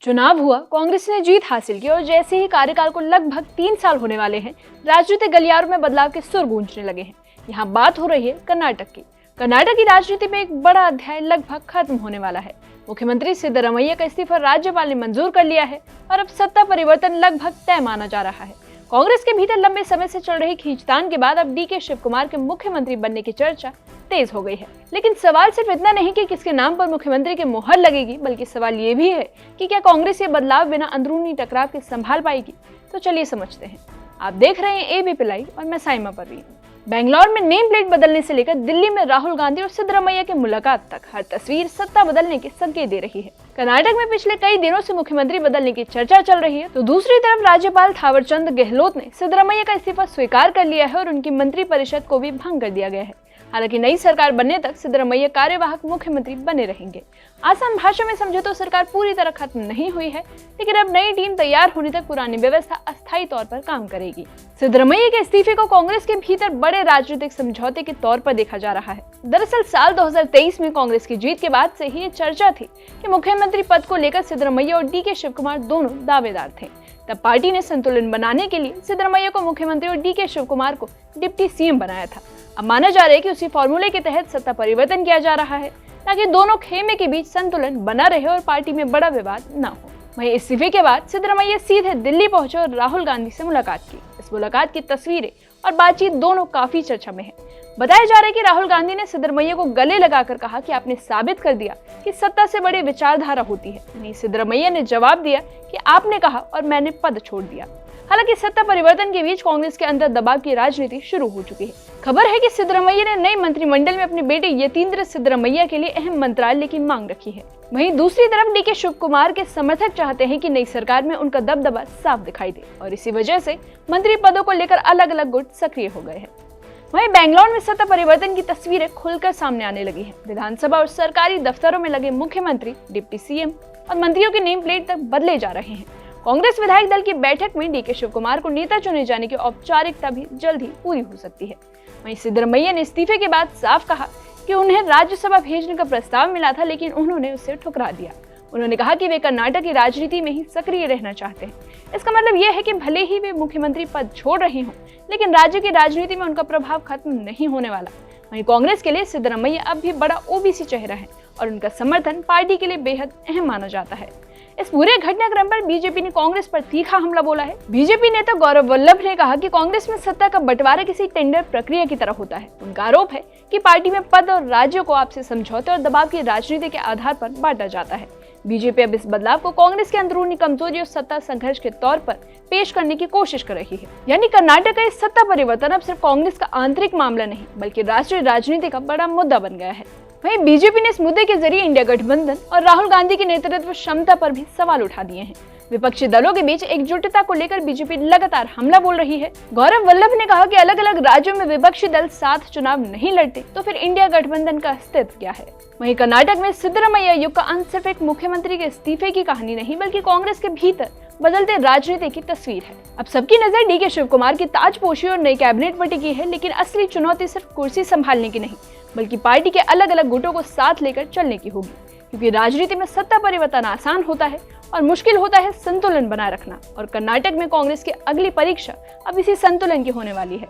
चुनाव हुआ, कांग्रेस ने जीत हासिल की और जैसे ही कार्यकाल को लगभग 3 साल होने वाले हैं, राजनीतिक गलियारों में बदलाव के सुर गूंजने लगे हैं। यहाँ बात हो रही है कर्नाटक की। कर्नाटक की राजनीति में एक बड़ा अध्याय लगभग खत्म होने वाला है। मुख्यमंत्री सिद्धरामैया का इस्तीफा राज्यपाल ने मंजूर कर लिया है और अब सत्ता परिवर्तन लगभग तय माना जा रहा है। कांग्रेस के भीतर लंबे समय से चल रही खींचतान के बाद अब डीके शिवकुमार के मुख्यमंत्री बनने की चर्चा तेज हो गई है। लेकिन सवाल सिर्फ इतना नहीं कि किसके नाम पर मुख्यमंत्री की मुहर लगेगी, बल्कि सवाल ये भी है कि क्या कांग्रेस ये बदलाव बिना अंदरूनी टकराव के संभाल पाएगी। तो चलिए समझते हैं। आप देख रहे हैं एबीपी लाइव और मैं साइमा परवीन। बेंगलुरु में नेम प्लेट बदलने से लेकर दिल्ली में राहुल गांधी और सिद्धरामैया की मुलाकात तक हर तस्वीर सत्ता बदलने के संकेत दे रही है। कर्नाटक में पिछले कई दिनों से मुख्यमंत्री बदलने की चर्चा चल रही है, तो दूसरी तरफ राज्यपाल थावरचंद गहलोत ने सिद्धरामैया का इस्तीफा स्वीकार कर लिया है और उनकी मंत्रिपरिषद को भी भंग कर दिया गया है। हालांकि नई सरकार बनने तक सिद्धरामैया कार्यवाहक मुख्यमंत्री बने रहेंगे। आसान भाषा में समझे तो सरकार पूरी तरह खत्म नहीं हुई है, लेकिन अब नई टीम तैयार होने तक पुरानी व्यवस्था अस्थायी तौर पर काम करेगी। सिद्धरामैया के इस्तीफे को कांग्रेस के भीतर बड़े राजनीतिक समझौते के तौर पर देखा जा रहा है। दरअसल साल 2023 में कांग्रेस की जीत के बाद से ही ये चर्चा थी कि मुख्यमंत्री पद को लेकर सिद्धरामैया और डीके शिवकुमार दोनों दावेदार थे। तब पार्टी ने संतुलन बनाने के लिए सिद्धरामैया को मुख्यमंत्री और डीके शिवकुमार को डिप्टी सीएम बनाया था। अब माना जा रहा है कि उसी फॉर्मूले के तहत सत्ता परिवर्तन किया जा रहा है ताकि दोनों खेमे के बीच संतुलन बना रहे और पार्टी में बड़ा विवाद न हो। वहीं इस्तीफे के बाद सिद्धरामैया सीधे दिल्ली पहुंचे और राहुल गांधी से मुलाकात की। इस मुलाकात की तस्वीरें और बातचीत दोनों काफी चर्चा में है। बताया जा रहा है कि राहुल गांधी ने सिद्धरामैया को गले लगाकर कहा कि आपने साबित कर दिया कि सत्ता से बड़ी विचारधारा होती है। वहीं सिद्धरामैया ने जवाब दिया कि आपने कहा और मैंने पद छोड़ दिया। हालांकि सत्ता परिवर्तन के बीच कांग्रेस के अंदर दबाव की राजनीति शुरू हो चुकी है। खबर है कि सिद्धरामैया ने नए मंत्रिमंडल में अपने बेटे यतींद्र सिद्धरामैया के लिए अहम मंत्रालय की मांग रखी है। वहीं दूसरी तरफ डीके शिवकुमार के समर्थक चाहते हैं कि नई सरकार में उनका दबदबा साफ दिखाई दे और इसी वजह से मंत्री पदों को लेकर अलग अलग गुट सक्रिय हो गए हैं। वहीं बेंगलुरु में सत्ता परिवर्तन की तस्वीरें खुलकर सामने आने लगी है। विधानसभा और सरकारी दफ्तरों में लगे मुख्यमंत्री, डिप्टी सीएम और मंत्रियों के नेम प्लेट तक बदले जा रहे हैं। कांग्रेस विधायक दल की बैठक में डीके शिवकुमार को नेता चुने जाने की औपचारिकता भी जल्द ही पूरी हो सकती है। वहीं सिद्धरामैया ने इस्तीफे के बाद साफ कहा कि उन्हें राज्यसभा भेजने का प्रस्ताव मिला था, लेकिन उन्होंने उसे ठुकरा दिया। उन्होंने कहा कि वे कर्नाटक की राजनीति में ही सक्रिय रहना चाहते हैं। इसका मतलब यह है कि भले ही वे मुख्यमंत्री पद छोड़ रहे हों, लेकिन राज्य की राजनीति में उनका प्रभाव खत्म नहीं होने वाला। वहीं कांग्रेस के लिए सिद्धरामैया अब भी बड़ा ओबीसी चेहरा है और उनका समर्थन पार्टी के लिए बेहद अहम माना जाता है। इस पूरे घटनाक्रम पर बीजेपी ने कांग्रेस पर तीखा हमला बोला है। बीजेपी नेता गौरव वल्लभ ने कहा कि कांग्रेस में सत्ता का बंटवारा किसी टेंडर प्रक्रिया की तरह होता है। उनका आरोप है कि पार्टी में पद और राज्यों को आपसी समझौते और दबाव की राजनीति के आधार पर बांटा जाता है। बीजेपी अब इस बदलाव को कांग्रेस के अंदरूनी कमजोरी और सत्ता संघर्ष के तौर पर पेश करने की कोशिश कर रही है। यानी कर्नाटक का इस सत्ता परिवर्तन अब सिर्फ कांग्रेस का आंतरिक मामला नहीं, बल्कि राष्ट्रीय राजनीति का बड़ा मुद्दा बन गया है। वहीं बीजेपी ने इस मुद्दे के जरिए इंडिया गठबंधन और राहुल गांधी की नेतृत्व क्षमता पर भी सवाल उठा दिए हैं। विपक्षी दलों के बीच एकजुटता को लेकर बीजेपी लगातार हमला बोल रही है। गौरव वल्लभ ने कहा कि अलग अलग राज्यों में विपक्षी दल साथ चुनाव नहीं लड़ते तो फिर इंडिया गठबंधन का अस्तित्व क्या है। वहीं कर्नाटक में सिद्धरामैया युग का अंत सिर्फ एक मुख्यमंत्री के इस्तीफे की कहानी नहीं, बल्कि कांग्रेस के भीतर बदलते राजनीति की तस्वीर है। अब सबकी नजर डीके शिवकुमार की ताजपोशी और नई कैबिनेट पर टिकी है, लेकिन असली चुनौती सिर्फ कुर्सी संभालने की नहीं, बल्कि पार्टी के अलग अलग गुटों को साथ लेकर चलने की होगी। क्योंकि राजनीति में सत्ता परिवर्तन आसान होता है और मुश्किल होता है संतुलन बनाए रखना, और कर्नाटक में कांग्रेस की अगली परीक्षा अब इसी संतुलन की होने वाली है।